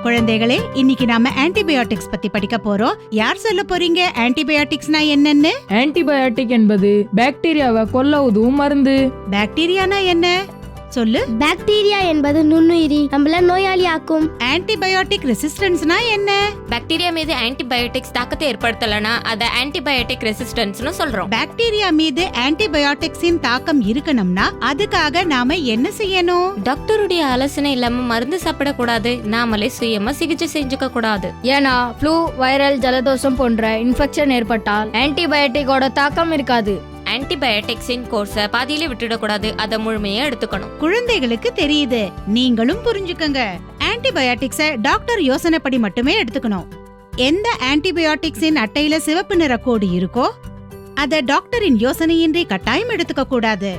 குழந்தைகளே, இன்னைக்கு நாம ஆன்டிபயோட்டிக்ஸ் பத்தி படிக்க போறோம். யார் சொல்ல போறீங்க ஆன்டிபயோட்டிக்ஸ்னா என்னன்னு? ஆன்டிபயோட்டிக் என்பது பாக்டீரியாவை கொல்ல உதவும் மருந்து. பாக்டீரியானா என்ன சொல்லு? பாக்டீரியா என்பது நுண்ணுயிரி, நம்மள நோயாளி ஆக்கும். ஆன்டிபயோட்டிக் ரெசிஸ்டன்ஸ்னா என்ன? பாக்டீரியா மீது ஆன்டிபயோட்டிக்ஸ் தாக்கத்தை ஏற்படுத்தலனா அத ஆன்டிபயோட்டிக் ரெசிஸ்டன்ஸ்னு சொல்றோம். பாக்டீரியா மீது ஆன்டிபயோட்டிக்ஸின் தாக்கம் இருக்கணும்னா அதுக்காக நாம என்ன செய்யணும்? டாக்டருடைய ஆலோசனை இல்லாம மருந்து சாப்பிடக்கூடாது. நாமளே சுயமா சிகிச்சை செஞ்சுக்க கூடாது. ஏன்னா ஃப்ளூ, வைரல், ஜலதோஷம் போன்ற இன்ஃபெக்ஷன் ஏற்பட்டால் ஆன்டிபயோட்டிக்கோட தாக்கம் இருக்காது. ஆன்டிபயோட்டிக்ஸின் கோர்ஸை பாதியிலே விட்டுடக்கூடாது. அதை முழுமையா எடுத்துக்கணும். குழந்தைகளுக்கு தெரியுது, நீங்களும் புரிஞ்சுக்கங்க. ஆன்டிபயோட்டிக்ஸை டாக்டர் யோசனைப்படி மட்டுமே எடுத்துக்கணும். எந்த ஆன்டிபயோட்டிக்ஸின் அட்டையில சிவப்பு நிற கோடு இருக்கோ அத டாக்டரின் யோசனையின்றி கட்டாயம் எடுத்துக்க கூடாது.